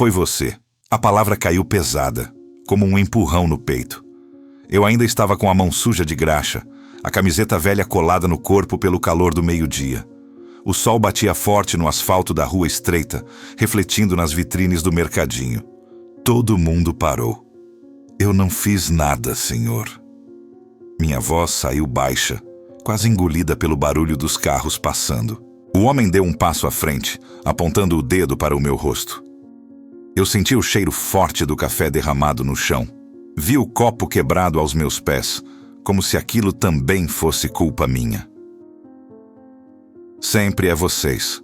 Foi você. A palavra caiu pesada, como um empurrão no peito. Eu ainda estava com a mão suja de graxa, a camiseta velha colada no corpo pelo calor do meio-dia. O sol batia forte no asfalto da rua estreita, refletindo nas vitrines do mercadinho. Todo mundo parou. Eu não fiz nada, senhor. Minha voz saiu baixa, quase engolida pelo barulho dos carros passando. O homem deu um passo à frente, apontando o dedo para o meu rosto. Eu senti o cheiro forte do café derramado no chão. Vi o copo quebrado aos meus pés, como se aquilo também fosse culpa minha. Sempre é vocês,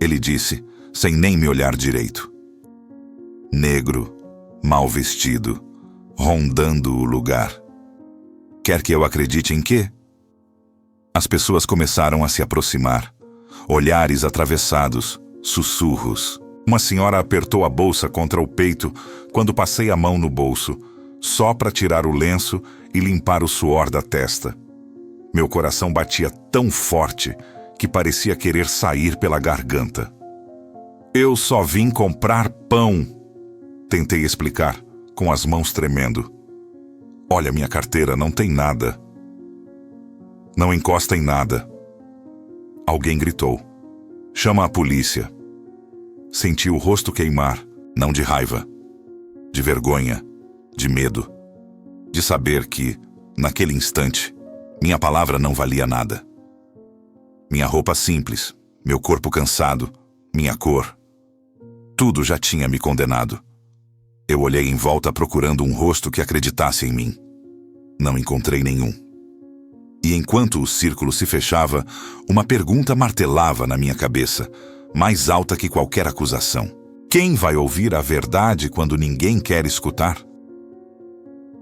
ele disse, sem nem me olhar direito. Negro, mal vestido, rondando o lugar. Quer que eu acredite em quê? As pessoas começaram a se aproximar. Olhares atravessados, sussurros. Uma senhora apertou a bolsa contra o peito quando passei a mão no bolso, só para tirar o lenço e limpar o suor da testa. Meu coração batia tão forte que parecia querer sair pela garganta. Eu só vim comprar pão, tentei explicar, com as mãos tremendo. Olha, minha carteira não tem nada. Não encosta em nada. Alguém gritou. Chama a polícia. Senti o rosto queimar, não de raiva, de vergonha, de medo, de saber que, naquele instante, minha palavra não valia nada. Minha roupa simples, meu corpo cansado, minha cor, tudo já tinha me condenado. Eu olhei em volta procurando um rosto que acreditasse em mim. Não encontrei nenhum. E enquanto o círculo se fechava, uma pergunta martelava na minha cabeça, mais alta que qualquer acusação. Quem vai ouvir a verdade quando ninguém quer escutar?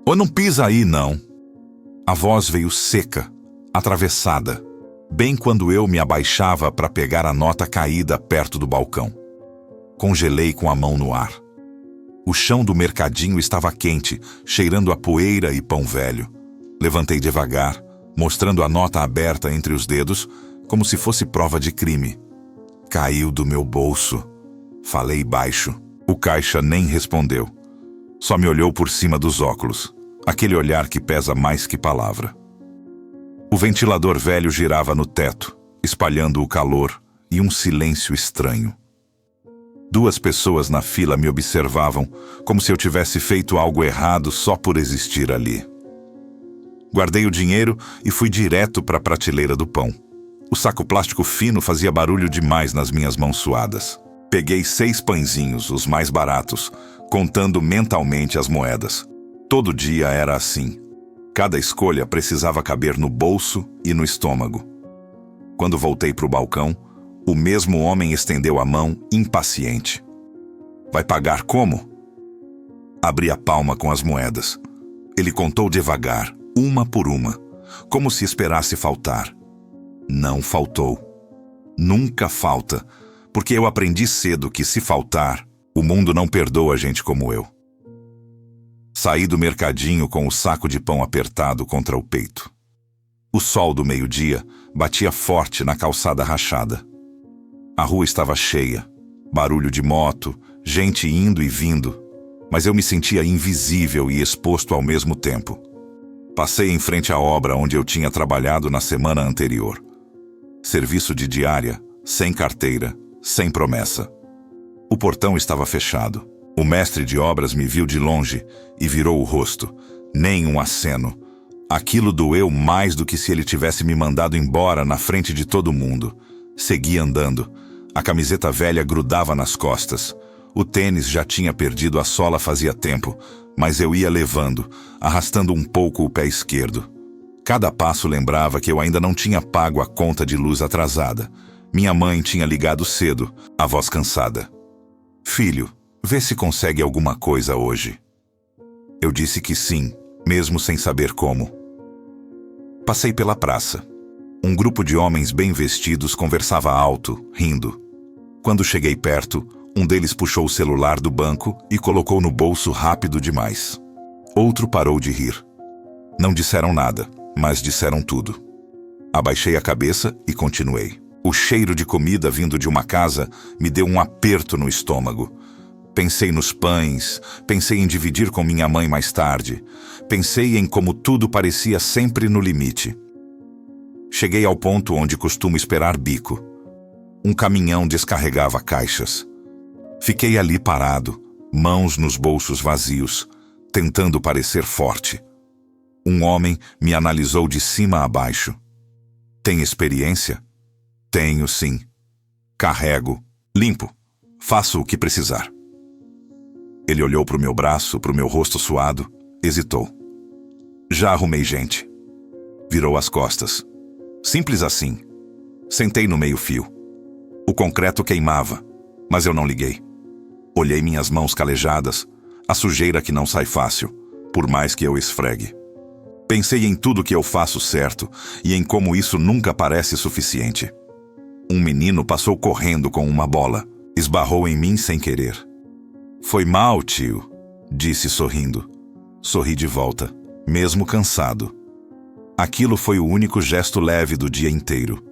Ou não pisa aí, não. A voz veio seca, atravessada, bem quando eu me abaixava para pegar a nota caída perto do balcão. Congelei com a mão no ar. O chão do mercadinho estava quente, cheirando a poeira e pão velho. Levantei devagar, mostrando a nota aberta entre os dedos, como se fosse prova de crime. Caiu do meu bolso. Falei baixo. O caixa nem respondeu. Só me olhou por cima dos óculos. Aquele olhar que pesa mais que palavra. O ventilador velho girava no teto, espalhando o calor e um silêncio estranho. 2 pessoas na fila me observavam, como se eu tivesse feito algo errado só por existir ali. Guardei o dinheiro e fui direto para a prateleira do pão. O saco plástico fino fazia barulho demais nas minhas mãos suadas. Peguei 6 pãezinhos, os mais baratos, contando mentalmente as moedas. Todo dia era assim. Cada escolha precisava caber no bolso e no estômago. Quando voltei para o balcão, o mesmo homem estendeu a mão, impaciente. Vai pagar como? Abri a palma com as moedas. Ele contou devagar, uma por uma, como se esperasse faltar. Não faltou. Nunca falta, porque eu aprendi cedo que se faltar, o mundo não perdoa gente como eu. Saí do mercadinho com o saco de pão apertado contra o peito. O sol do meio-dia batia forte na calçada rachada. A rua estava cheia, barulho de moto, gente indo e vindo, mas eu me sentia invisível e exposto ao mesmo tempo. Passei em frente à obra onde eu tinha trabalhado na semana anterior. Serviço de diária, sem carteira, sem promessa. O portão estava fechado. O mestre de obras me viu de longe e virou o rosto. Nem um aceno. Aquilo doeu mais do que se ele tivesse me mandado embora na frente de todo mundo. Segui andando. A camiseta velha grudava nas costas. O tênis já tinha perdido a sola fazia tempo, mas eu ia levando, arrastando um pouco o pé esquerdo. Cada passo lembrava que eu ainda não tinha pago a conta de luz atrasada. Minha mãe tinha ligado cedo, a voz cansada. Filho, vê se consegue alguma coisa hoje. Eu disse que sim, mesmo sem saber como. Passei pela praça. Um grupo de homens bem vestidos conversava alto, rindo. Quando cheguei perto, um deles puxou o celular do banco e colocou no bolso rápido demais. Outro parou de rir. Não disseram nada, mas disseram tudo. Abaixei a cabeça e continuei. O cheiro de comida vindo de uma casa me deu um aperto no estômago. Pensei nos pães, pensei em dividir com minha mãe mais tarde. Pensei em como tudo parecia sempre no limite. Cheguei ao ponto onde costumo esperar bico. Um caminhão descarregava caixas. Fiquei ali parado, mãos nos bolsos vazios, tentando parecer forte. Um homem me analisou de cima a baixo. Tem experiência? Tenho, sim. Carrego, limpo, faço o que precisar. Ele olhou para o meu braço, para o meu rosto suado, hesitou. Já arrumei gente. Virou as costas. Simples assim. Sentei no meio-fio. O concreto queimava, mas eu não liguei. Olhei minhas mãos calejadas, a sujeira que não sai fácil, por mais que eu esfregue. Pensei em tudo que eu faço certo e em como isso nunca parece suficiente. Um menino passou correndo com uma bola, esbarrou em mim sem querer. Foi mal, tio, disse sorrindo. Sorri de volta, mesmo cansado. Aquilo foi o único gesto leve do dia inteiro.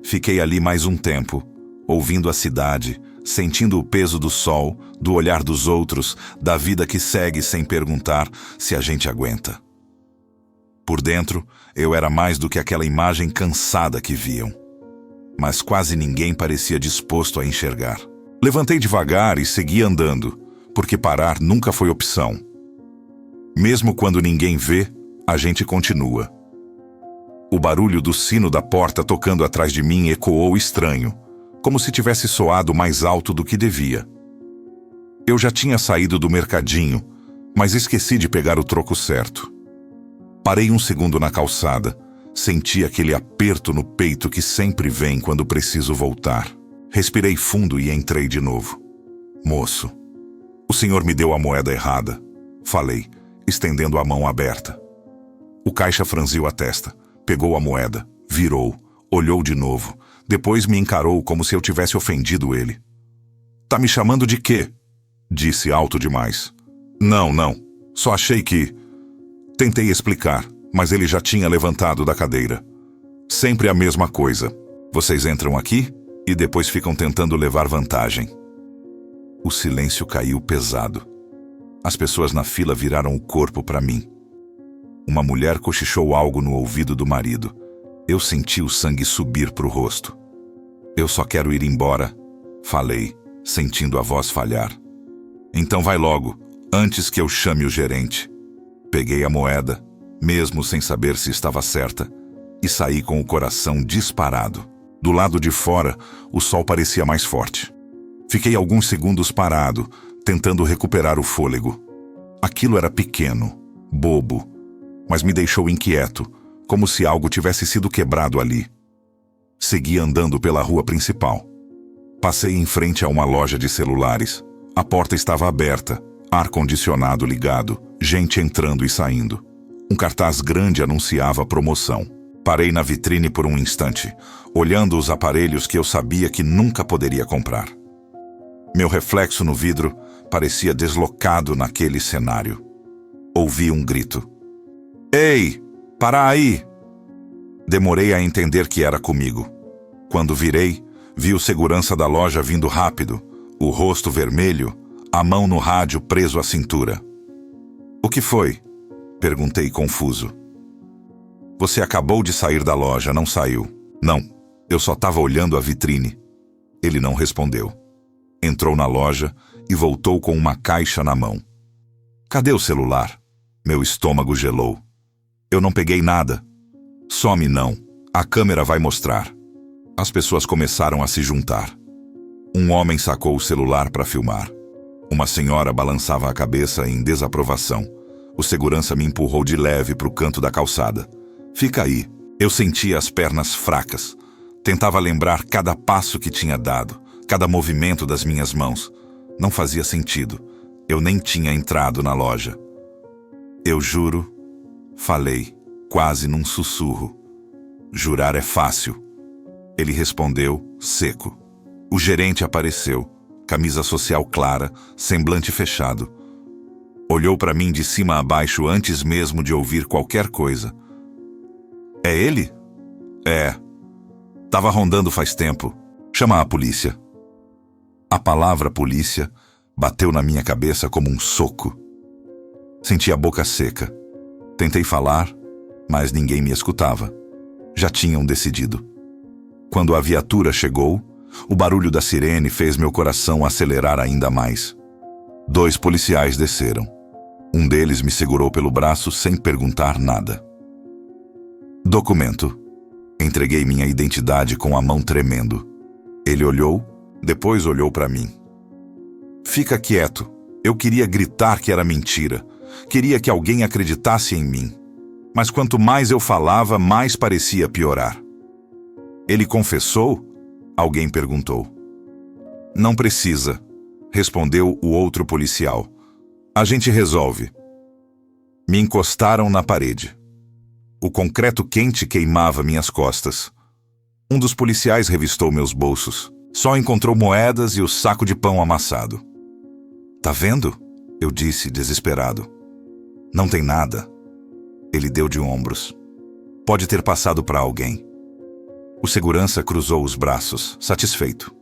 Fiquei ali mais um tempo, ouvindo a cidade, sentindo o peso do sol, do olhar dos outros, da vida que segue sem perguntar se a gente aguenta. Por dentro, eu era mais do que aquela imagem cansada que viam. Mas quase ninguém parecia disposto a enxergar. Levantei devagar e segui andando, porque parar nunca foi opção. Mesmo quando ninguém vê, a gente continua. O barulho do sino da porta tocando atrás de mim ecoou estranho, como se tivesse soado mais alto do que devia. Eu já tinha saído do mercadinho, mas esqueci de pegar o troco certo. Parei um segundo na calçada, senti aquele aperto no peito que sempre vem quando preciso voltar. Respirei fundo e entrei de novo. Moço, o senhor me deu a moeda errada, falei, estendendo a mão aberta. O caixa franziu a testa, pegou a moeda, virou, olhou de novo, depois me encarou como se eu tivesse ofendido ele. Tá me chamando de quê? Disse alto demais. Não, só achei que... Tentei explicar, mas ele já tinha levantado da cadeira. Sempre a mesma coisa. Vocês entram aqui e depois ficam tentando levar vantagem. O silêncio caiu pesado. As pessoas na fila viraram o corpo para mim. Uma mulher cochichou algo no ouvido do marido. Eu senti o sangue subir pro rosto. Eu só quero ir embora, falei, sentindo a voz falhar. Então vai logo, antes que eu chame o gerente. Peguei a moeda, mesmo sem saber se estava certa, e saí com o coração disparado. Do lado de fora, o sol parecia mais forte. Fiquei alguns segundos parado, tentando recuperar o fôlego. Aquilo era pequeno, bobo, mas me deixou inquieto, como se algo tivesse sido quebrado ali. Segui andando pela rua principal. Passei em frente a uma loja de celulares. A porta estava aberta, ar-condicionado ligado, gente entrando e saindo. Um cartaz grande anunciava promoção. Parei na vitrine por um instante, olhando os aparelhos que eu sabia que nunca poderia comprar. Meu reflexo no vidro parecia deslocado naquele cenário. Ouvi um grito. Ei, para aí! Demorei a entender que era comigo. Quando virei, vi o segurança da loja vindo rápido, o rosto vermelho, a mão no rádio preso à cintura. O que foi? Perguntei confuso. Você acabou de sair da loja, não saiu? Não, eu só estava olhando a vitrine. Ele não respondeu. Entrou na loja e voltou com uma caixa na mão. Cadê o celular? Meu estômago gelou. Eu não peguei nada. Some não, a câmera vai mostrar. As pessoas começaram a se juntar. Um homem sacou o celular para filmar. Uma senhora balançava a cabeça em desaprovação. O segurança me empurrou de leve para o canto da calçada. Fica aí. Eu sentia as pernas fracas. Tentava lembrar cada passo que tinha dado, cada movimento das minhas mãos. Não fazia sentido. Eu nem tinha entrado na loja. Eu juro, falei, quase num sussurro. Jurar é fácil. Ele respondeu, seco. O gerente apareceu, camisa social clara, semblante fechado. Olhou para mim de cima a baixo antes mesmo de ouvir qualquer coisa. É ele? É. Tava rondando faz tempo. Chama a polícia. A palavra polícia bateu na minha cabeça como um soco. Senti a boca seca. Tentei falar, mas ninguém me escutava. Já tinham decidido. Quando a viatura chegou, o barulho da sirene fez meu coração acelerar ainda mais. 2 policiais desceram. Um deles me segurou pelo braço sem perguntar nada. Documento. Entreguei minha identidade com a mão tremendo. Ele olhou, depois olhou para mim. Fica quieto. Eu queria gritar que era mentira. Queria que alguém acreditasse em mim. Mas quanto mais eu falava, mais parecia piorar. Ele confessou? Alguém perguntou. Não precisa, respondeu o outro policial. A gente resolve. Me encostaram na parede. O concreto quente queimava minhas costas. Um dos policiais revistou meus bolsos. Só encontrou moedas e o saco de pão amassado. Tá vendo? Eu disse, desesperado. Não tem nada. Ele deu de ombros. Pode ter passado para alguém. O segurança cruzou os braços, satisfeito.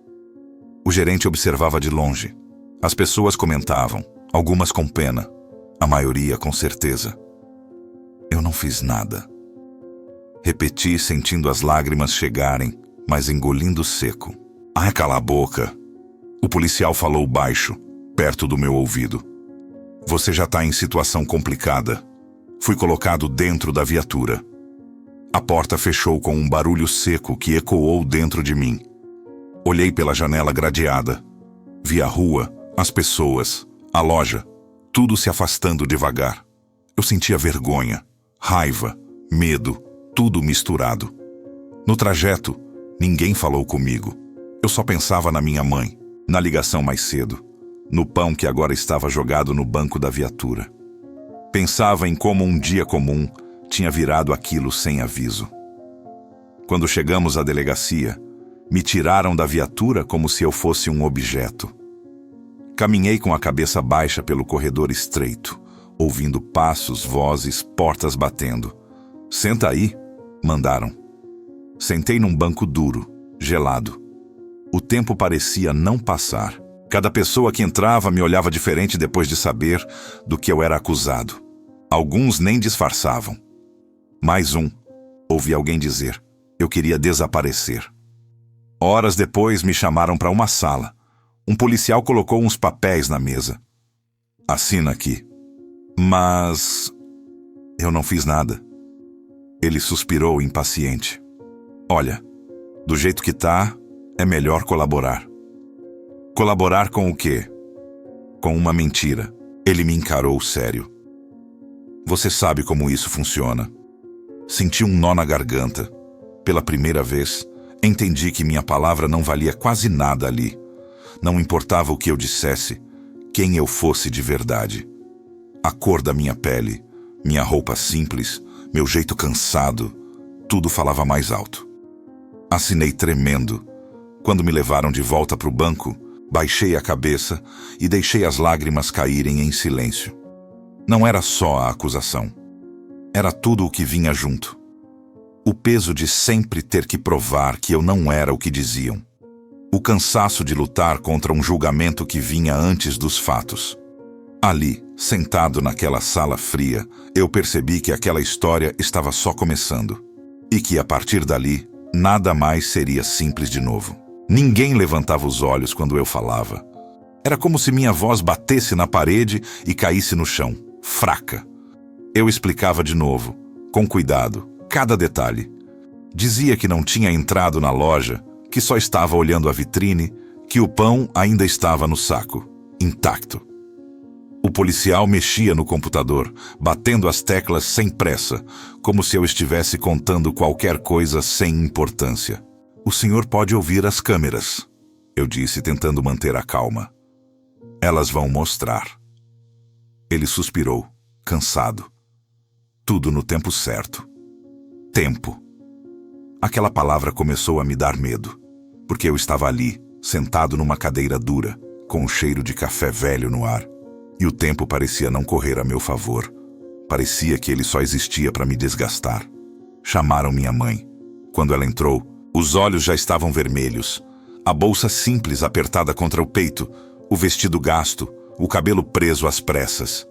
O gerente observava de longe. As pessoas comentavam, algumas com pena, a maioria com certeza. Eu não fiz nada. Repeti, sentindo as lágrimas chegarem, mas engolindo seco. Ai, cala a boca. O policial falou baixo, perto do meu ouvido. Você já está em situação complicada. Fui colocado dentro da viatura. A porta fechou com um barulho seco que ecoou dentro de mim. Olhei pela janela gradeada. Vi a rua, as pessoas, a loja, tudo se afastando devagar. Eu sentia vergonha, raiva, medo, tudo misturado. No trajeto, ninguém falou comigo. Eu só pensava na minha mãe, na ligação mais cedo, no pão que agora estava jogado no banco da viatura. Pensava em como um dia comum tinha virado aquilo sem aviso. Quando chegamos à delegacia, me tiraram da viatura como se eu fosse um objeto. Caminhei com a cabeça baixa pelo corredor estreito, ouvindo passos, vozes, portas batendo. Senta aí, mandaram. Sentei num banco duro, gelado. O tempo parecia não passar. Cada pessoa que entrava me olhava diferente depois de saber do que eu era acusado. Alguns nem disfarçavam. Mais um, ouvi alguém dizer. Eu queria desaparecer. Horas depois me chamaram para uma sala. Um policial colocou uns papéis na mesa. Assina aqui. Mas eu não fiz nada. Ele suspirou impaciente. Olha, do jeito que tá, é melhor colaborar. Colaborar com o quê? Com uma mentira. Ele me encarou sério. Você sabe como isso funciona. Senti um nó na garganta. Pela primeira vez, entendi que minha palavra não valia quase nada ali. Não importava o que eu dissesse, quem eu fosse de verdade. A cor da minha pele, minha roupa simples, meu jeito cansado, tudo falava mais alto. Assinei tremendo. Quando me levaram de volta para o banco, baixei a cabeça e deixei as lágrimas caírem em silêncio. Não era só a acusação. Era tudo o que vinha junto. O peso de sempre ter que provar que eu não era o que diziam. O cansaço de lutar contra um julgamento que vinha antes dos fatos. Ali, sentado naquela sala fria, eu percebi que aquela história estava só começando. E que, a partir dali, nada mais seria simples de novo. Ninguém levantava os olhos quando eu falava. Era como se minha voz batesse na parede e caísse no chão, fraca. Eu explicava de novo, com cuidado, cada detalhe. Dizia que não tinha entrado na loja, que só estava olhando a vitrine, que o pão ainda estava no saco, intacto. O policial mexia no computador, batendo as teclas sem pressa, como se eu estivesse contando qualquer coisa sem importância. O senhor pode ouvir as câmeras, eu disse, tentando manter a calma. Elas vão mostrar. Ele suspirou, cansado. Tudo no tempo certo. Tempo. Aquela palavra começou a me dar medo, porque eu estava ali, sentado numa cadeira dura, com um cheiro de café velho no ar, e o tempo parecia não correr a meu favor. Parecia que ele só existia para me desgastar. Chamaram minha mãe. Quando ela entrou, Os olhos já estavam vermelhos, a bolsa simples apertada contra o peito, o vestido gasto, o cabelo preso às pressas.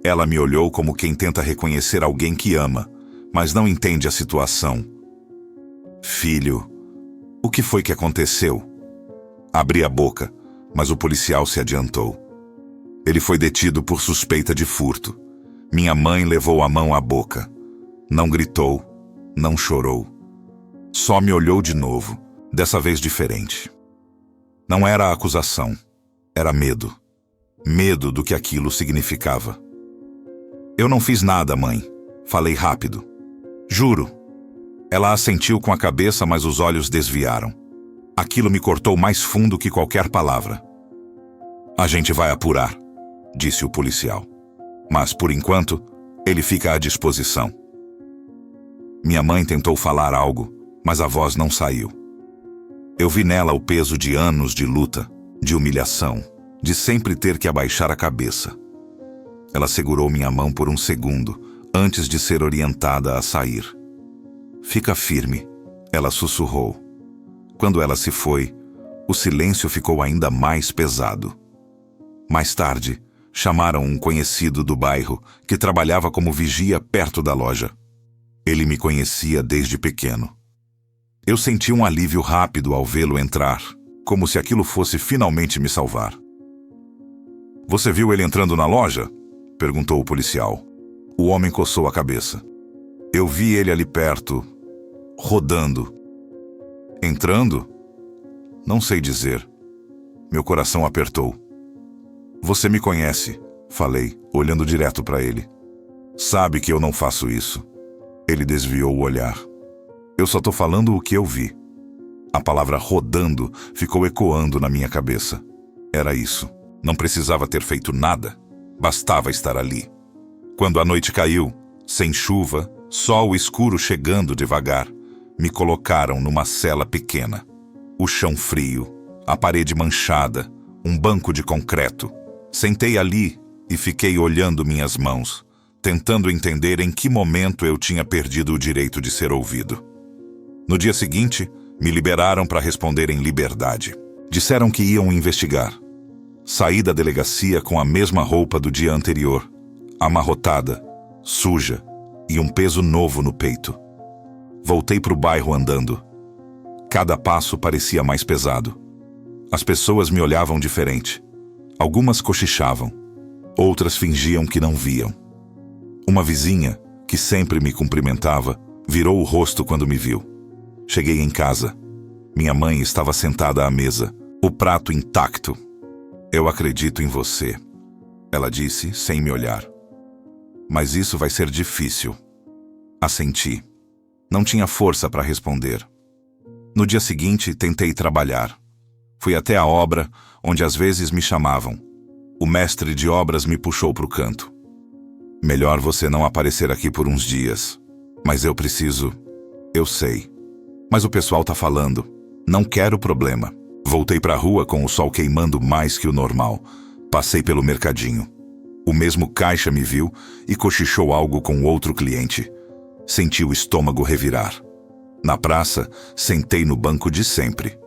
Ela me olhou como quem tenta reconhecer alguém que ama, mas não entende a situação. Filho, o que foi que aconteceu? Abri a boca, mas o policial se adiantou. Ele foi detido por suspeita de furto. Minha mãe levou a mão à boca. Não gritou, não chorou. Só me olhou de novo, dessa vez diferente. Não era acusação, era medo. Medo do que aquilo significava. Eu não fiz nada, mãe. Falei rápido. Juro. Ela assentiu com a cabeça, mas os olhos desviaram. Aquilo me cortou mais fundo que qualquer palavra. A gente vai apurar, disse o policial. Mas, por enquanto, ele fica à disposição. Minha mãe tentou falar algo, mas a voz não saiu. Eu vi nela o peso de anos de luta, de humilhação, de sempre ter que abaixar a cabeça. Ela segurou minha mão por um segundo, antes de ser orientada a sair. Fica firme, ela sussurrou. Quando ela se foi, o silêncio ficou ainda mais pesado. Mais tarde, chamaram um conhecido do bairro que trabalhava como vigia perto da loja. Ele me conhecia desde pequeno. Eu senti um alívio rápido ao vê-lo entrar, como se aquilo fosse finalmente me salvar. Você viu ele entrando na loja? Perguntou o policial. O homem coçou a cabeça. Eu vi ele ali perto, rodando. Entrando? Não sei dizer. Meu coração apertou. Você me conhece, falei, olhando direto para ele. Sabe que eu não faço isso. Ele desviou o olhar. Eu só tô falando o que eu vi. A palavra rodando ficou ecoando na minha cabeça. Era isso. Não precisava ter feito nada. Bastava estar ali. Quando a noite caiu, sem chuva, sol escuro chegando devagar, me colocaram numa cela pequena. O chão frio, a parede manchada, um banco de concreto. Sentei ali e fiquei olhando minhas mãos, tentando entender em que momento eu tinha perdido o direito de ser ouvido. No dia seguinte, me liberaram para responder em liberdade. Disseram que iam investigar. Saí da delegacia com a mesma roupa do dia anterior, amarrotada, suja e um peso novo no peito. Voltei para o bairro andando. Cada passo parecia mais pesado. As pessoas me olhavam diferente. Algumas cochichavam, outras fingiam que não viam. Uma vizinha, que sempre me cumprimentava, virou o rosto quando me viu. Cheguei em casa. Minha mãe estava sentada à mesa, o prato intacto. Eu acredito em você, ela disse, sem me olhar. Mas isso vai ser difícil. Assenti. Não tinha força para responder. No dia seguinte, tentei trabalhar. Fui até a obra, onde às vezes me chamavam. O mestre de obras me puxou para o canto. Melhor você não aparecer aqui por uns dias. Mas eu preciso... Eu sei. Mas o pessoal tá falando. Não quero problema. Voltei para a rua com o sol queimando mais que o normal. Passei pelo mercadinho. O mesmo caixa me viu e cochichou algo com outro cliente. Senti o estômago revirar. Na praça, sentei no banco de sempre.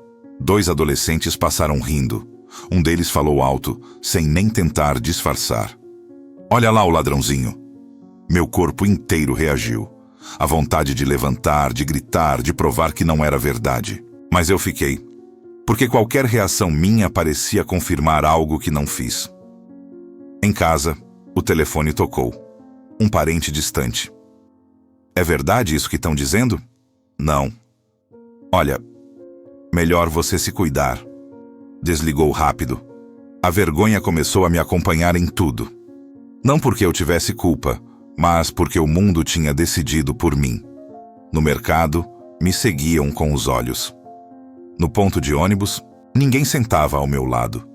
2 adolescentes passaram rindo. Um deles falou alto, sem nem tentar disfarçar. Olha lá o ladrãozinho. Meu corpo inteiro reagiu. A vontade de levantar, de gritar, de provar que não era verdade. Mas eu fiquei. Porque qualquer reação minha parecia confirmar algo que não fiz. Em casa, o telefone tocou. Um parente distante. É verdade isso que estão dizendo? Não. Olha, melhor você se cuidar. Desligou rápido. A vergonha começou a me acompanhar em tudo. Não porque eu tivesse culpa, mas porque o mundo tinha decidido por mim. No mercado, me seguiam com os olhos. No ponto de ônibus, ninguém sentava ao meu lado.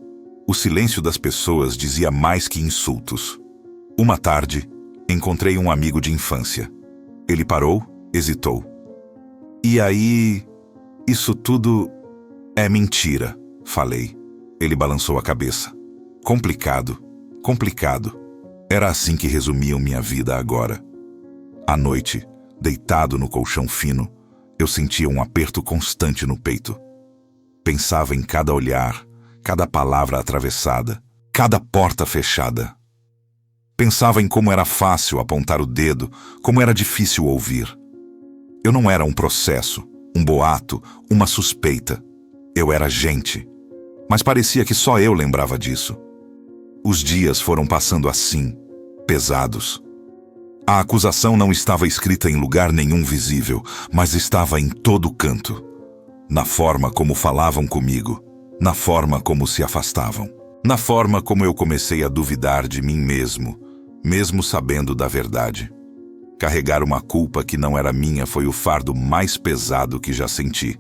O silêncio das pessoas dizia mais que insultos. Uma tarde, encontrei um amigo de infância. Ele parou, hesitou. E aí, isso tudo é mentira, falei. Ele balançou a cabeça. Complicado, complicado. Era assim que resumiam minha vida agora. À noite, deitado no colchão fino, Eu sentia um aperto constante no peito. Pensava em cada olhar, cada palavra atravessada, cada porta fechada. Pensava em como era fácil apontar o dedo, como era difícil ouvir. Eu não era um processo, um boato, uma suspeita. Eu era gente. Mas parecia que só eu lembrava disso. Os dias foram passando assim, pesados. A acusação não estava escrita em lugar nenhum visível, mas estava em todo canto. Na forma como falavam comigo, na forma como se afastavam, na forma como eu comecei a duvidar de mim mesmo, mesmo sabendo da verdade. Carregar uma culpa que não era minha foi o fardo mais pesado que já senti.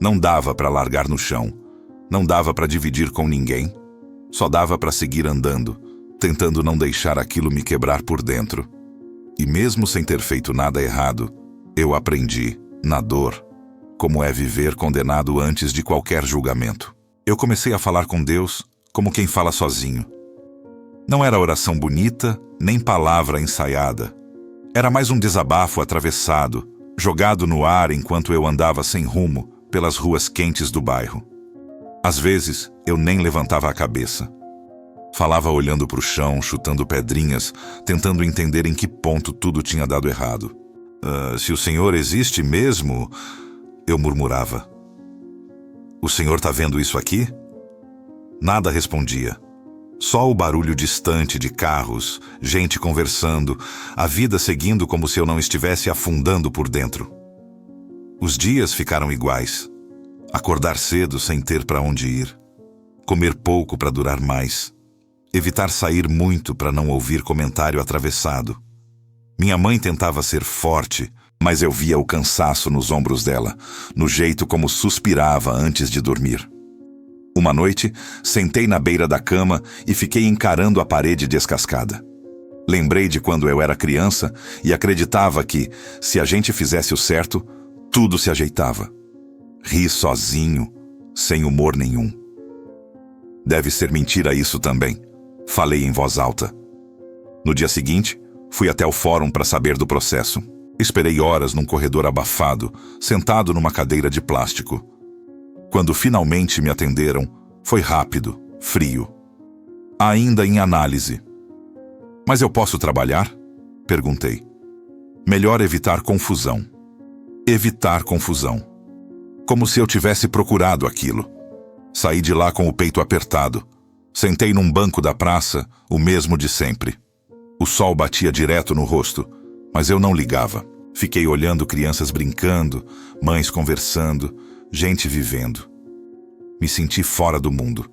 Não dava para largar no chão, não dava para dividir com ninguém, só dava para seguir andando, tentando não deixar aquilo me quebrar por dentro. E mesmo sem ter feito nada errado, eu aprendi, na dor, como é viver condenado antes de qualquer julgamento. Eu comecei a falar com Deus como quem fala sozinho. Não era oração bonita, nem palavra ensaiada. Era mais um desabafo atravessado, jogado no ar enquanto eu andava sem rumo pelas ruas quentes do bairro. Às vezes, eu nem levantava a cabeça. Falava olhando para o chão, chutando pedrinhas, tentando entender em que ponto tudo tinha dado errado. Se o Senhor existe mesmo, eu murmurava. O Senhor está vendo isso aqui? Nada respondia. Só o barulho distante de carros, gente conversando, a vida seguindo como se eu não estivesse afundando por dentro. Os dias ficaram iguais. Acordar cedo sem ter para onde ir. Comer pouco para durar mais. Evitar sair muito para não ouvir comentário atravessado. Minha mãe tentava ser forte, mas eu via o cansaço nos ombros dela, no jeito como suspirava antes de dormir. Uma noite, sentei na beira da cama e fiquei encarando a parede descascada. Lembrei de quando eu era criança e acreditava que, se a gente fizesse o certo, tudo se ajeitava. Ri sozinho, sem humor nenhum. Deve ser mentira isso também. Falei em voz alta. No dia seguinte, fui até o fórum para saber do processo. Esperei horas num corredor abafado, sentado numa cadeira de plástico. Quando finalmente me atenderam, foi rápido, frio. Ainda em análise. Mas eu posso trabalhar? Perguntei. Melhor evitar confusão. Evitar confusão. Como se eu tivesse procurado aquilo. Saí de lá com o peito apertado. Sentei num banco da praça, o mesmo de sempre. O sol batia direto no rosto, mas eu não ligava. Fiquei olhando crianças brincando, mães conversando, gente vivendo. Me senti fora do mundo.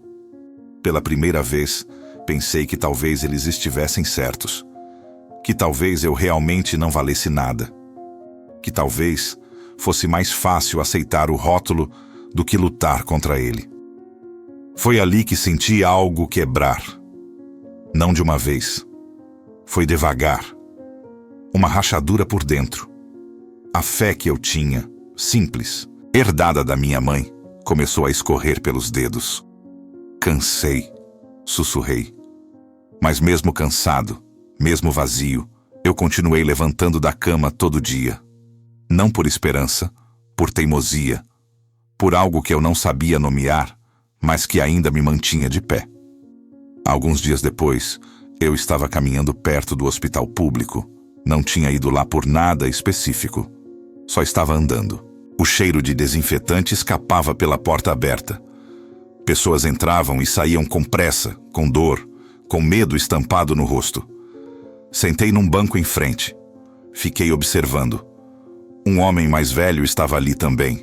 Pela primeira vez, pensei que talvez eles estivessem certos. Que talvez eu realmente não valesse nada. Que talvez fosse mais fácil aceitar o rótulo do que lutar contra ele. Foi ali que senti algo quebrar. Não de uma vez. Foi devagar. Uma rachadura por dentro. A fé que eu tinha, simples, herdada da minha mãe, começou a escorrer pelos dedos. Cansei, sussurrei. Mas mesmo cansado, mesmo vazio, eu continuei levantando da cama todo dia. Não por esperança, por teimosia, por algo que eu não sabia nomear, mas que ainda me mantinha de pé. Alguns dias depois, eu estava caminhando perto do hospital público. Não tinha ido lá por nada específico. Só estava andando. O cheiro de desinfetante escapava pela porta aberta. Pessoas entravam e saíam com pressa, com dor, com medo estampado no rosto. Sentei num banco em frente. Fiquei observando. Um homem mais velho estava ali também.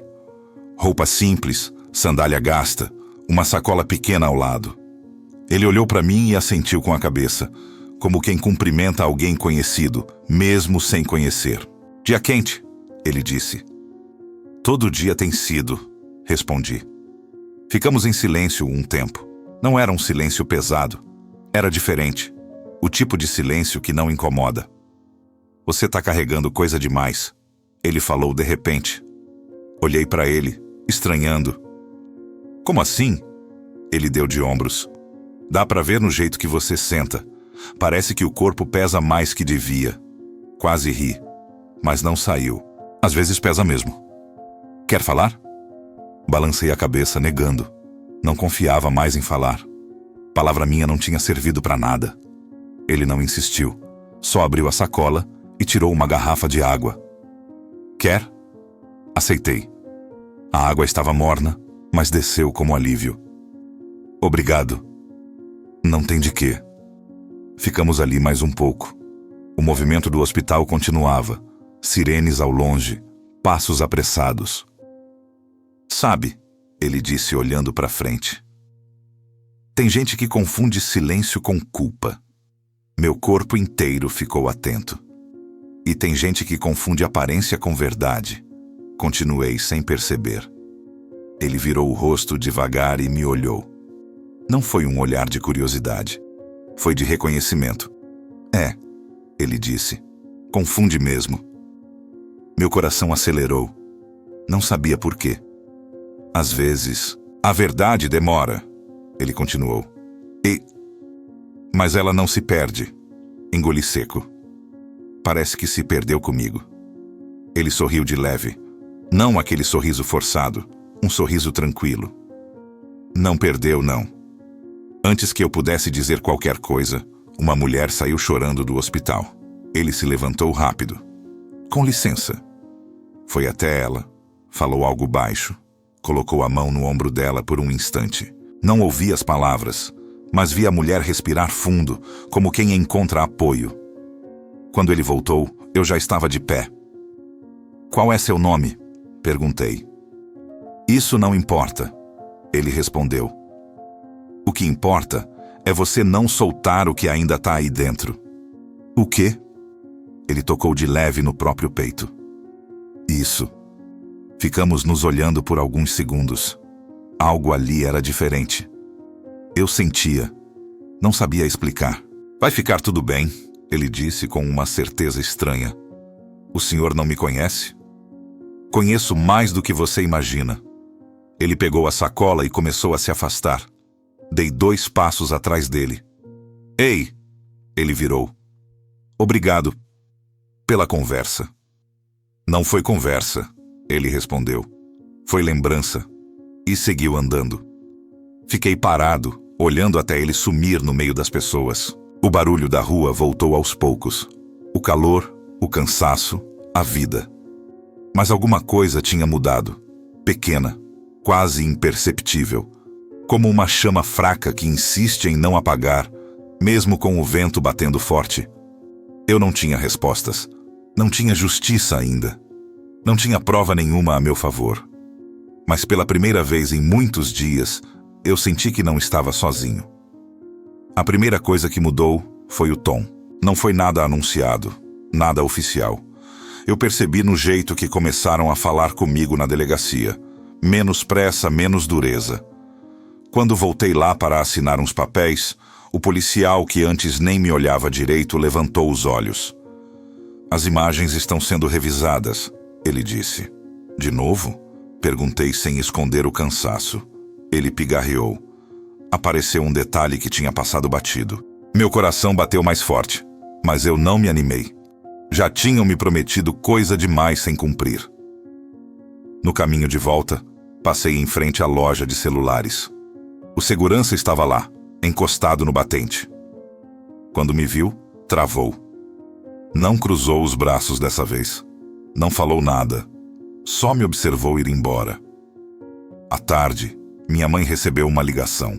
Roupa simples, sandália gasta, uma sacola pequena ao lado. Ele olhou para mim e assentiu com a cabeça, como quem cumprimenta alguém conhecido, mesmo sem conhecer. Dia quente, ele disse. Todo dia tem sido, respondi. Ficamos em silêncio um tempo. Não era um silêncio pesado. Era diferente. O tipo de silêncio que não incomoda. Você está carregando coisa demais, ele falou de repente. Olhei para ele, estranhando. Como assim? Ele deu de ombros. Dá para ver no jeito que você senta. Parece que o corpo pesa mais que devia. Quase ri, mas não saiu. Às vezes pesa mesmo. Quer falar? Balancei a cabeça, negando. Não confiava mais em falar. Palavra minha não tinha servido para nada. Ele não insistiu. Só abriu a sacola e tirou uma garrafa de água. Quer? Aceitei. A água estava morna, mas desceu como alívio. Obrigado. Não tem de quê. Ficamos ali mais um pouco. O movimento do hospital continuava. Sirenes ao longe, passos apressados. Sabe, ele disse olhando para frente. Tem gente que confunde silêncio com culpa. Meu corpo inteiro ficou atento. E tem gente que confunde aparência com verdade. Continuei sem perceber. Ele virou o rosto devagar e me olhou. Não foi um olhar de curiosidade. Foi de reconhecimento. É, ele disse. Confunde mesmo. Meu coração acelerou. Não sabia por quê. Às vezes, a verdade demora, ele continuou. Mas ela não se perde. Engoli seco. Parece que se perdeu comigo. Ele sorriu de leve. Não aquele sorriso forçado. Um sorriso tranquilo. Não perdeu, não. Antes que eu pudesse dizer qualquer coisa, uma mulher saiu chorando do hospital. Ele se levantou rápido. Com licença. Foi até ela. Falou algo baixo. Colocou a mão no ombro dela por um instante. Não ouvi as palavras, mas vi a mulher respirar fundo, como quem encontra apoio. Quando ele voltou, eu já estava de pé. Qual é seu nome? Perguntei. Isso não importa, ele respondeu. O que importa é você não soltar o que ainda está aí dentro. O quê? Ele tocou de leve no próprio peito. Isso. Ficamos nos olhando por alguns segundos. Algo ali era diferente. Eu sentia. Não sabia explicar. Vai ficar tudo bem, ele disse com uma certeza estranha. O senhor não me conhece? Conheço mais do que você imagina. Ele pegou a sacola e começou a se afastar. Dei 2 passos atrás dele. Ei! Ele virou. Obrigado pela conversa. Não foi conversa, ele respondeu. Foi lembrança. E seguiu andando. Fiquei parado, olhando até ele sumir no meio das pessoas. O barulho da rua voltou aos poucos. O calor, o cansaço, a vida. Mas alguma coisa tinha mudado. Pequena, quase imperceptível. Como uma chama fraca que insiste em não apagar, mesmo com o vento batendo forte. Eu não tinha respostas. Não tinha justiça ainda. Não tinha prova nenhuma a meu favor. Mas pela primeira vez em muitos dias, eu senti que não estava sozinho. A primeira coisa que mudou foi o tom. Não foi nada anunciado, nada oficial. Eu percebi no jeito que começaram a falar comigo na delegacia. Menos pressa, menos dureza. Quando voltei lá para assinar uns papéis, o policial que antes nem me olhava direito levantou os olhos. As imagens estão sendo revisadas, ele disse. De novo? Perguntei sem esconder o cansaço. Ele pigarreou. Apareceu um detalhe que tinha passado batido. Meu coração bateu mais forte, mas eu não me animei. Já tinham me prometido coisa demais sem cumprir. No caminho de volta, passei em frente à loja de celulares. O segurança estava lá, encostado no batente. Quando me viu, travou. Não cruzou os braços dessa vez. Não falou nada. Só me observou ir embora. À tarde, minha mãe recebeu uma ligação.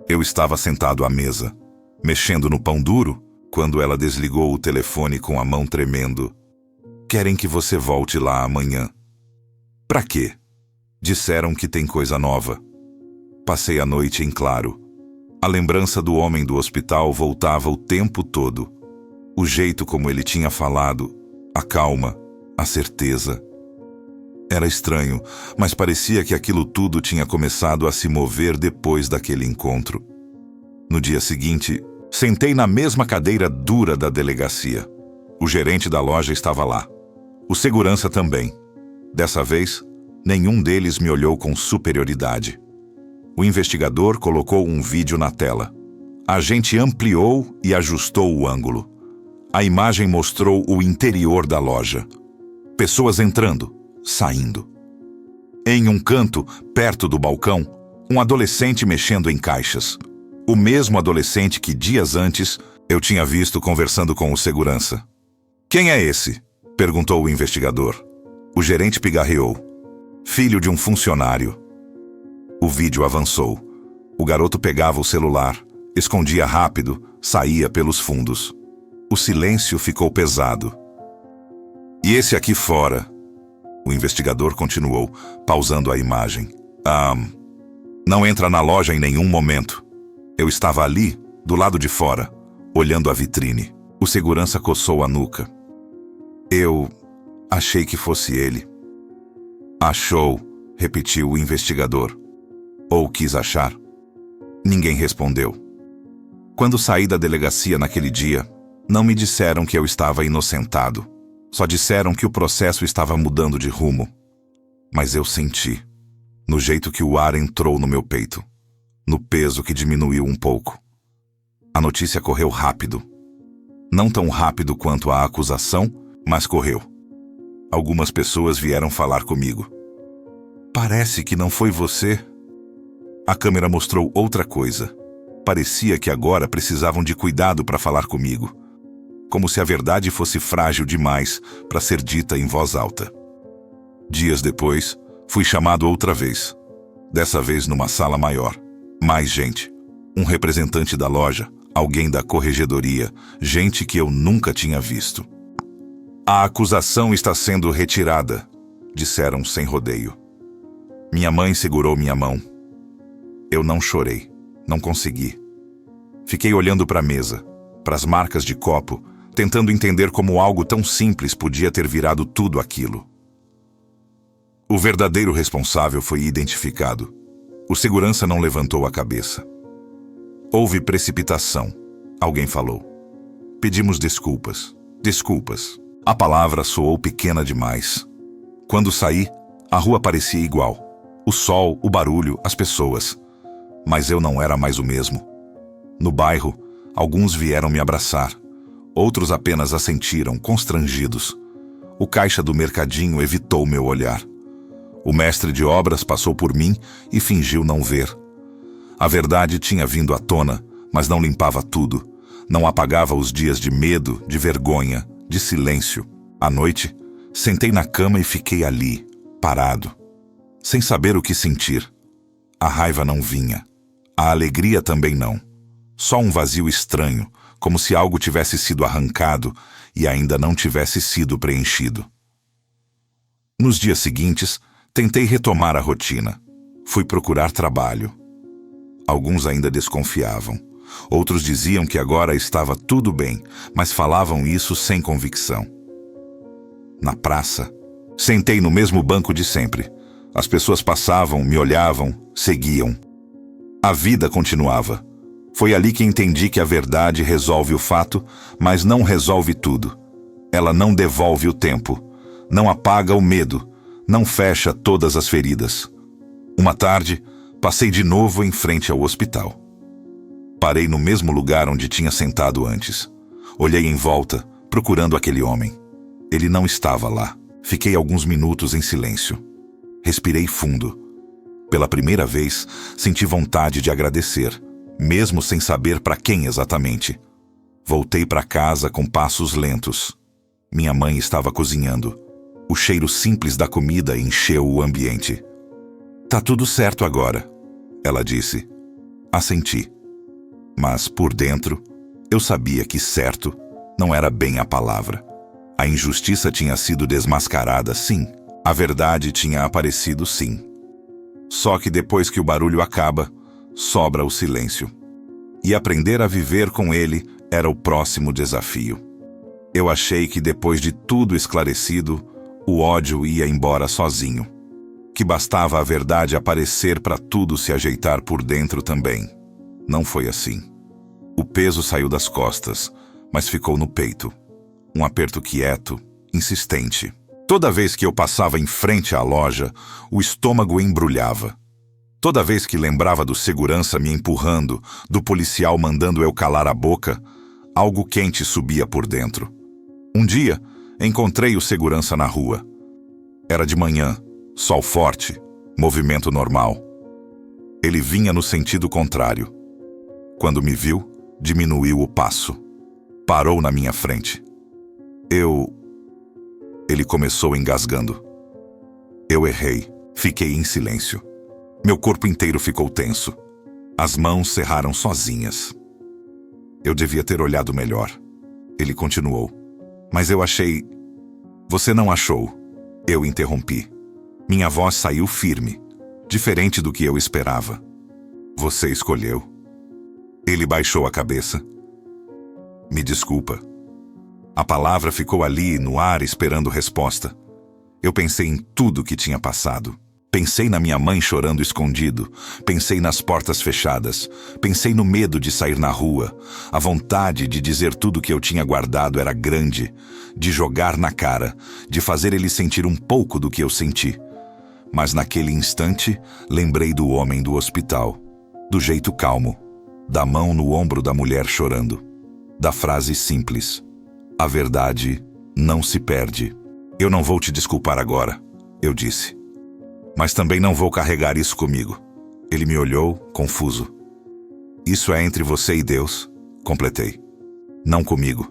Eu estava sentado à mesa, mexendo no pão duro, quando ela desligou o telefone com a mão tremendo. Querem que você volte lá amanhã. Pra quê? Disseram que tem coisa nova. Passei a noite em claro. A lembrança do homem do hospital voltava o tempo todo. O jeito como ele tinha falado, a calma, a certeza. Era estranho, mas parecia que aquilo tudo tinha começado a se mover depois daquele encontro. No dia seguinte, sentei na mesma cadeira dura da delegacia. O gerente da loja estava lá. O segurança também. Dessa vez, nenhum deles me olhou com superioridade. O investigador colocou um vídeo na tela. A gente ampliou e ajustou o ângulo. A imagem mostrou o interior da loja. Pessoas entrando, saindo. Em um canto, perto do balcão, um adolescente mexendo em caixas. O mesmo adolescente que dias antes eu tinha visto conversando com o segurança. "Quem é esse?" perguntou o investigador. O gerente pigarreou. "Filho de um funcionário." O vídeo avançou. O garoto pegava o celular, escondia rápido, saía pelos fundos. O silêncio ficou pesado. "E esse aqui fora?" O investigador continuou, pausando a imagem. Não entra na loja em nenhum momento. Eu estava ali, do lado de fora, olhando a vitrine." O segurança coçou a nuca. "Eu achei que fosse ele." "Achou", repetiu o investigador. "Ou quis achar?" Ninguém respondeu. Quando saí da delegacia naquele dia, não me disseram que eu estava inocentado. Só disseram que o processo estava mudando de rumo. Mas eu senti, no jeito que o ar entrou no meu peito, no peso que diminuiu um pouco. A notícia correu rápido. Não tão rápido quanto a acusação, mas correu. Algumas pessoas vieram falar comigo. "Parece que não foi você." A câmera mostrou outra coisa. Parecia que agora precisavam de cuidado para falar comigo. Como se a verdade fosse frágil demais para ser dita em voz alta. Dias depois, fui chamado outra vez. Dessa vez numa sala maior. Mais gente. Um representante da loja, alguém da corregedoria, gente que eu nunca tinha visto. "A acusação está sendo retirada", disseram sem rodeio. Minha mãe segurou minha mão. Eu não chorei. Não consegui. Fiquei olhando para a mesa, para as marcas de copo, tentando entender como algo tão simples podia ter virado tudo aquilo. O verdadeiro responsável foi identificado. O segurança não levantou a cabeça. "Houve precipitação", alguém falou. "Pedimos desculpas. Desculpas." A palavra soou pequena demais. Quando saí, a rua parecia igual. O sol, o barulho, as pessoas. Mas eu não era mais o mesmo. No bairro, alguns vieram me abraçar. Outros apenas assentiram, constrangidos. O caixa do mercadinho evitou meu olhar. O mestre de obras passou por mim e fingiu não ver. A verdade tinha vindo à tona, mas não limpava tudo. Não apagava os dias de medo, de vergonha, de silêncio. À noite, sentei na cama e fiquei ali, parado, sem saber o que sentir. A raiva não vinha. A alegria também não. Só um vazio estranho, como se algo tivesse sido arrancado e ainda não tivesse sido preenchido. Nos dias seguintes, tentei retomar a rotina. Fui procurar trabalho. Alguns ainda desconfiavam. Outros diziam que agora estava tudo bem, mas falavam isso sem convicção. Na praça, sentei no mesmo banco de sempre. As pessoas passavam, me olhavam, seguiam. A vida continuava. Foi ali que entendi que a verdade resolve o fato, mas não resolve tudo. Ela não devolve o tempo, não apaga o medo, não fecha todas as feridas. Uma tarde, passei de novo em frente ao hospital. Parei no mesmo lugar onde tinha sentado antes. Olhei em volta, procurando aquele homem. Ele não estava lá. Fiquei alguns minutos em silêncio. Respirei fundo. Pela primeira vez, senti vontade de agradecer, mesmo sem saber para quem exatamente. Voltei para casa com passos lentos. Minha mãe estava cozinhando. O cheiro simples da comida encheu o ambiente. "Tá tudo certo agora", ela disse. Assenti. Mas, por dentro, eu sabia que certo não era bem a palavra. A injustiça tinha sido desmascarada, sim. A verdade tinha aparecido, sim. Só que depois que o barulho acaba, sobra o silêncio. E aprender a viver com ele era o próximo desafio. Eu achei que depois de tudo esclarecido, o ódio ia embora sozinho. Que bastava a verdade aparecer para tudo se ajeitar por dentro também. Não foi assim. O peso saiu das costas, mas ficou no peito. Um aperto quieto, insistente. Toda vez que eu passava em frente à loja, o estômago embrulhava. Toda vez que lembrava do segurança me empurrando, do policial mandando eu calar a boca, algo quente subia por dentro. Um dia, encontrei o segurança na rua. Era de manhã, sol forte, Movimento normal. Ele vinha no sentido contrário. Quando me viu, diminuiu o passo. Parou na minha frente. Ele começou engasgando. Eu errei. Fiquei em silêncio. Meu corpo inteiro ficou tenso. As mãos cerraram sozinhas. Eu devia ter olhado melhor. Ele continuou. Mas eu achei... Você não achou. Eu interrompi. Minha voz saiu firme, diferente do que eu esperava. Você escolheu. Ele baixou a cabeça. Me desculpa. A palavra ficou ali, no ar, esperando resposta. Eu pensei em tudo que tinha passado. Pensei na minha mãe chorando escondido. Pensei nas portas fechadas. Pensei no medo de sair na rua. A vontade de dizer tudo que eu tinha guardado era grande. De jogar na cara. De fazer ele sentir um pouco do que eu senti. Mas naquele instante, lembrei do homem do hospital. Do jeito calmo. Da mão no ombro da mulher chorando. Da frase simples. A verdade não se perde. Eu não vou te desculpar agora, eu disse. Mas também não vou carregar isso comigo. Ele me olhou, confuso. Isso é entre você e Deus, completei. Não comigo.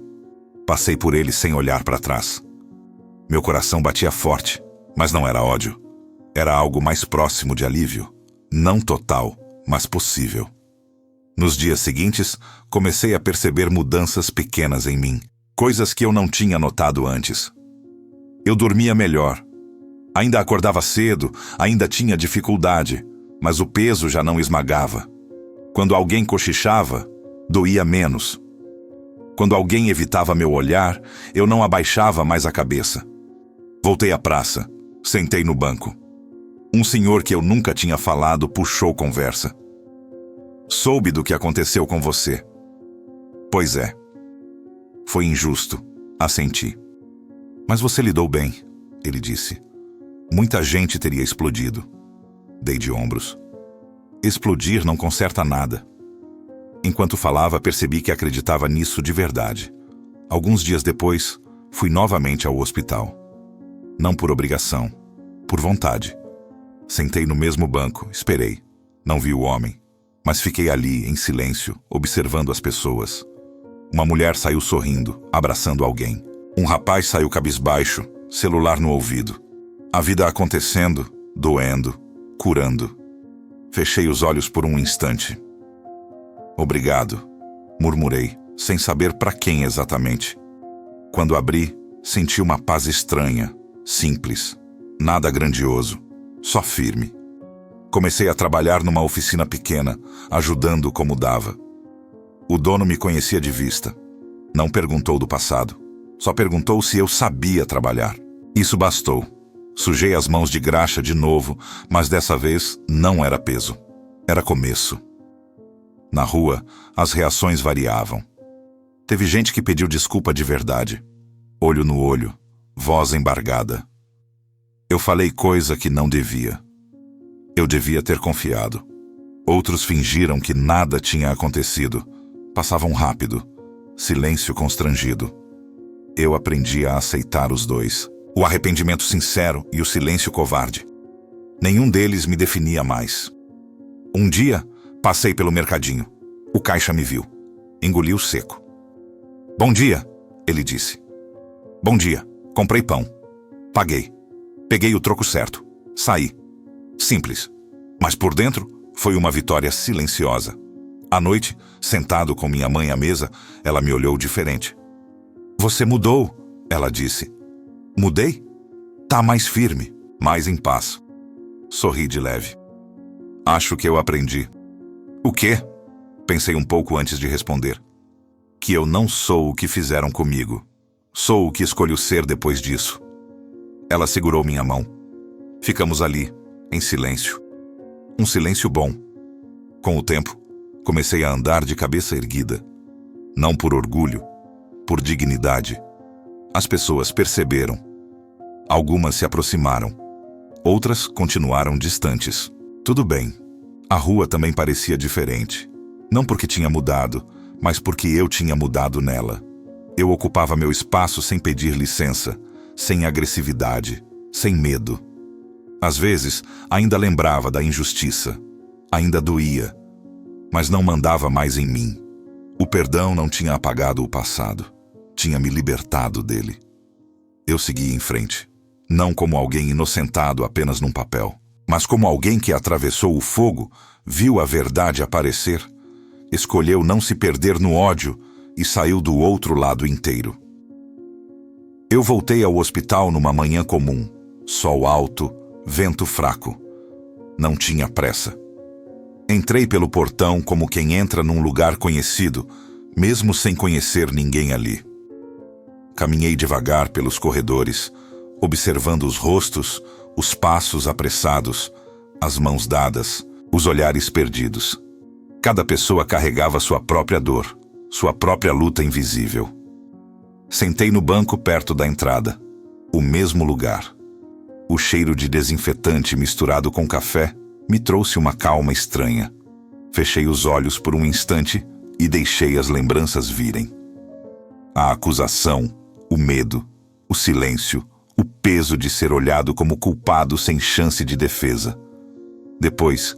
Passei por ele sem olhar para trás. Meu coração batia forte, mas não era ódio. Era algo mais próximo de alívio. Não total, mas possível. Nos dias seguintes, comecei a perceber mudanças pequenas em mim. Coisas que eu não tinha notado antes. Eu dormia melhor. Ainda acordava cedo, ainda tinha dificuldade, mas o peso já não esmagava. Quando alguém cochichava, doía menos. Quando alguém evitava meu olhar, eu não abaixava mais a cabeça. Voltei à praça, sentei no banco. Um senhor que eu nunca tinha falado puxou conversa. Soube do que aconteceu com você. Pois é. Foi injusto, assenti. Mas você lidou bem, ele disse. Muita gente teria explodido. Dei de ombros. Explodir não conserta nada. Enquanto falava, percebi que acreditava nisso de verdade. Alguns dias depois, fui novamente ao hospital. Não por obrigação, por vontade. Sentei no mesmo banco, esperei. Não vi o homem, mas fiquei ali, em silêncio, observando as pessoas. Uma mulher saiu sorrindo, abraçando alguém. Um rapaz saiu cabisbaixo, celular no ouvido. A vida acontecendo, doendo, curando. Fechei os olhos por um instante. Obrigado, murmurei, sem saber para quem exatamente. Quando abri, senti uma paz estranha, simples, nada grandioso, só firme. Comecei a trabalhar numa oficina pequena, ajudando como dava. O dono me conhecia de vista. Não perguntou do passado. Só perguntou se eu sabia trabalhar. Isso bastou. Sujei as mãos de graxa de novo, mas dessa vez não era peso. Era começo. Na rua, as reações variavam. Teve gente que pediu desculpa de verdade. Olho no olho, voz embargada. Eu falei coisa que não devia. Eu devia ter confiado. Outros fingiram que nada tinha acontecido. Passavam rápido. Silêncio constrangido. Eu aprendi a aceitar os dois. O arrependimento sincero e o silêncio covarde. Nenhum deles me definia mais. Um dia, passei pelo mercadinho. O caixa me viu. Engoliu seco. Bom dia, ele disse. Bom dia. Comprei pão. Paguei. Peguei o troco certo. Saí. Simples. Mas por dentro, foi uma vitória silenciosa. À noite, sentado com minha mãe à mesa, ela me olhou diferente. Você mudou, ela disse. Mudei? Tá mais firme, mais em paz. Sorri de leve. Acho que eu aprendi. O quê? Pensei um pouco antes de responder. Que eu não sou o que fizeram comigo. Sou o que escolho ser depois disso. Ela segurou minha mão. Ficamos ali, em silêncio. Um silêncio bom. Com o tempo, comecei a andar de cabeça erguida. Não por orgulho, por dignidade. As pessoas perceberam. Algumas se aproximaram. Outras continuaram distantes. Tudo bem. A rua também parecia diferente. Não porque tinha mudado, mas porque eu tinha mudado nela. Eu ocupava meu espaço sem pedir licença, sem agressividade, sem medo. Às vezes, ainda lembrava da injustiça. Ainda doía, mas não mandava mais em mim. O perdão não tinha apagado o passado. Tinha me libertado dele. Eu segui em frente, não como alguém inocentado apenas num papel, mas como alguém que atravessou o fogo, viu a verdade aparecer, escolheu não se perder no ódio e saiu do outro lado inteiro. Eu voltei ao hospital numa manhã comum, sol alto, vento fraco. Não tinha pressa. Entrei pelo portão como quem entra num lugar conhecido, mesmo sem conhecer ninguém ali. Caminhei devagar pelos corredores, observando os rostos, os passos apressados, as mãos dadas, os olhares perdidos. Cada pessoa carregava sua própria dor, sua própria luta invisível. Sentei no banco perto da entrada, o mesmo lugar. O cheiro de desinfetante misturado com café me trouxe uma calma estranha. Fechei os olhos por um instante e deixei as lembranças virem. A acusação, o medo, o silêncio, o peso de ser olhado como culpado sem chance de defesa. Depois,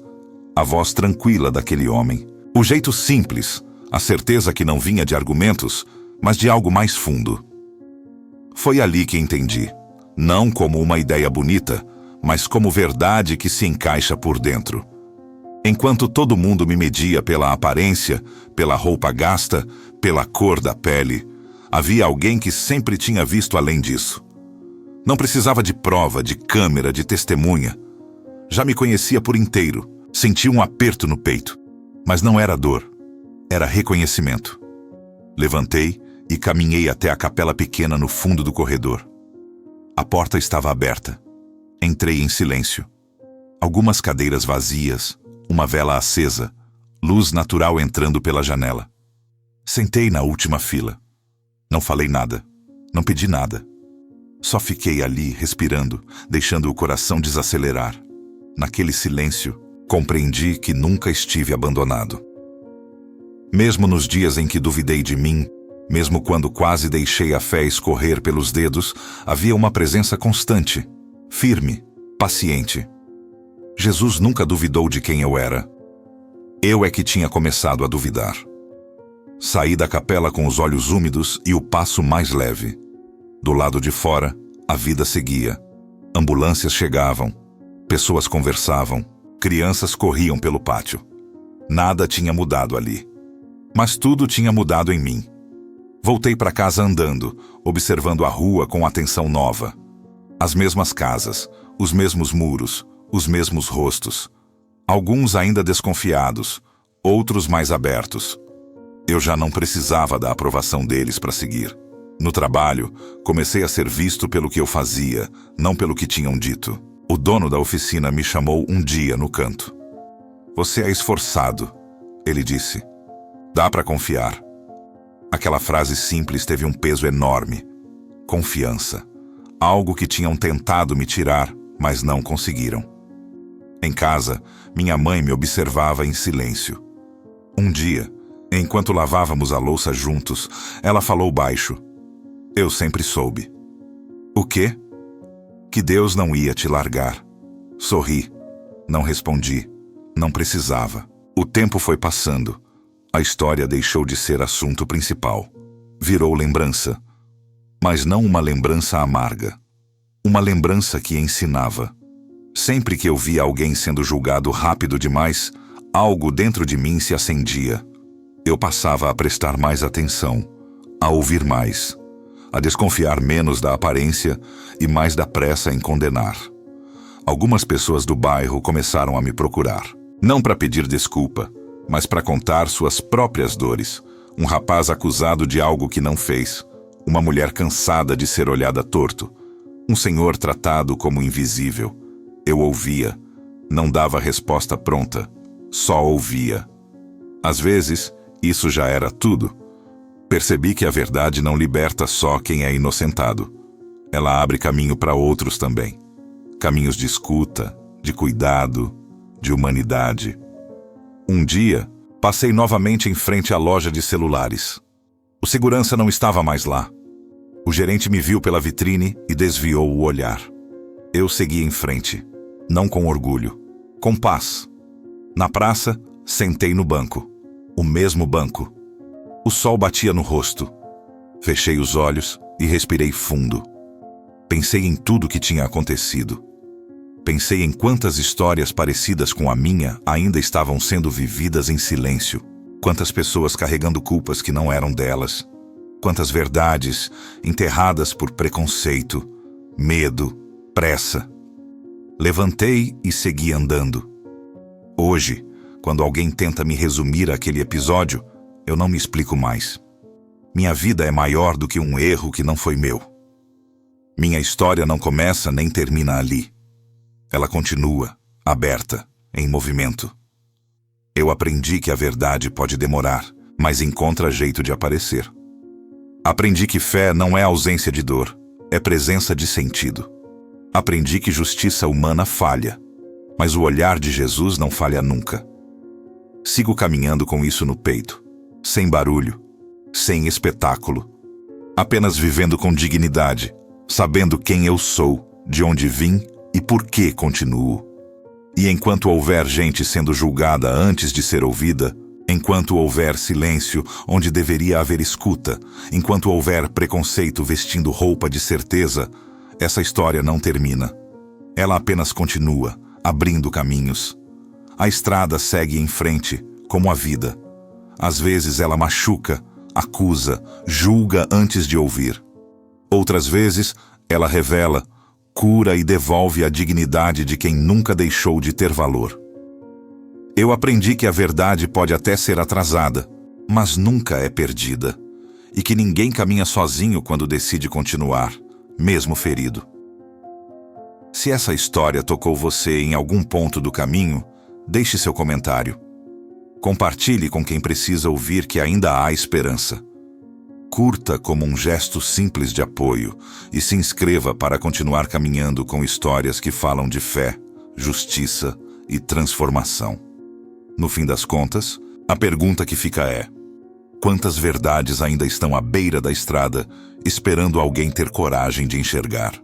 a voz tranquila daquele homem. O jeito simples, a certeza que não vinha de argumentos, mas de algo mais fundo. Foi ali que entendi, não como uma ideia bonita, mas como verdade que se encaixa por dentro. Enquanto todo mundo me media pela aparência, pela roupa gasta, pela cor da pele, havia alguém que sempre tinha visto além disso. Não precisava de prova, de câmera, de testemunha. Já me conhecia por inteiro, sentia um aperto no peito. Mas não era dor, era reconhecimento. Levantei e caminhei até a capela pequena no fundo do corredor. A porta estava aberta. Entrei em silêncio. Algumas cadeiras vazias, uma vela acesa, luz natural entrando pela janela. Sentei na última fila. Não falei nada, não pedi nada. Só fiquei ali, respirando, deixando o coração desacelerar. Naquele silêncio, compreendi que nunca estive abandonado. Mesmo nos dias em que duvidei de mim, mesmo quando quase deixei a fé escorrer pelos dedos, havia uma presença constante, firme, paciente. Jesus nunca duvidou de quem eu era. Eu é que tinha começado a duvidar. Saí da capela com os olhos úmidos e o passo mais leve. Do lado de fora, a vida seguia. Ambulâncias chegavam, pessoas conversavam, crianças corriam pelo pátio. Nada tinha mudado ali. Mas tudo tinha mudado em mim. Voltei para casa andando, observando a rua com atenção nova. As mesmas casas, os mesmos muros, os mesmos rostos. Alguns ainda desconfiados, outros mais abertos. Eu já não precisava da aprovação deles para seguir. No trabalho, comecei a ser visto pelo que eu fazia, não pelo que tinham dito. O dono da oficina me chamou um dia no canto. "Você é esforçado", ele disse. "Dá para confiar." Aquela frase simples teve um peso enorme. Confiança. Algo que tinham tentado me tirar, mas não conseguiram. Em casa, minha mãe me observava em silêncio. Um dia, enquanto lavávamos a louça juntos, ela falou baixo. Eu sempre soube. "O quê?" "Que Deus não ia te largar." Sorri. Não respondi. Não precisava. O tempo foi passando. A história deixou de ser assunto principal. Virou lembrança. Mas não uma lembrança amarga. Uma lembrança que ensinava. Sempre que eu via alguém sendo julgado rápido demais, algo dentro de mim se acendia. Eu passava a prestar mais atenção, a ouvir mais, a desconfiar menos da aparência e mais da pressa em condenar. Algumas pessoas do bairro começaram a me procurar. Não para pedir desculpa, mas para contar suas próprias dores. Um rapaz acusado de algo que não fez. Uma mulher cansada de ser olhada torto. Um senhor tratado como invisível. Eu ouvia. Não dava resposta pronta. Só ouvia. Às vezes, isso já era tudo. Percebi que a verdade não liberta só quem é inocentado. Ela abre caminho para outros também. Caminhos de escuta, de cuidado, de humanidade. Um dia, passei novamente em frente à loja de celulares. O segurança não estava mais lá. O gerente me viu pela vitrine e desviou o olhar. Eu segui em frente. Não com orgulho, com paz. Na praça, sentei no banco. O mesmo banco. O sol batia no rosto. Fechei os olhos e respirei fundo. Pensei em tudo que tinha acontecido. Pensei em quantas histórias parecidas com a minha ainda estavam sendo vividas em silêncio. Quantas pessoas carregando culpas que não eram delas. Quantas verdades enterradas por preconceito, medo, pressa. Levantei e segui andando. Hoje, quando alguém tenta me resumir aquele episódio, eu não me explico mais. Minha vida é maior do que um erro que não foi meu. Minha história não começa nem termina ali. Ela continua, aberta, em movimento. Eu aprendi que a verdade pode demorar, mas encontra jeito de aparecer. Aprendi que fé não é ausência de dor, é presença de sentido. Aprendi que justiça humana falha, mas o olhar de Jesus não falha nunca. Sigo caminhando com isso no peito, sem barulho, sem espetáculo, apenas vivendo com dignidade, sabendo quem eu sou, de onde vim e por que continuo. E enquanto houver gente sendo julgada antes de ser ouvida, enquanto houver silêncio onde deveria haver escuta, enquanto houver preconceito vestindo roupa de certeza, essa história não termina. Ela apenas continua, abrindo caminhos. A estrada segue em frente, como a vida. Às vezes ela machuca, acusa, julga antes de ouvir. Outras vezes, ela revela, cura e devolve a dignidade de quem nunca deixou de ter valor. Eu aprendi que a verdade pode até ser atrasada, mas nunca é perdida, e que ninguém caminha sozinho quando decide continuar, mesmo ferido. Se essa história tocou você em algum ponto do caminho, deixe seu comentário. Compartilhe com quem precisa ouvir que ainda há esperança. Curta como um gesto simples de apoio e se inscreva para continuar caminhando com histórias que falam de fé, justiça e transformação. No fim das contas, a pergunta que fica é: quantas verdades ainda estão à beira da estrada, esperando alguém ter coragem de enxergar?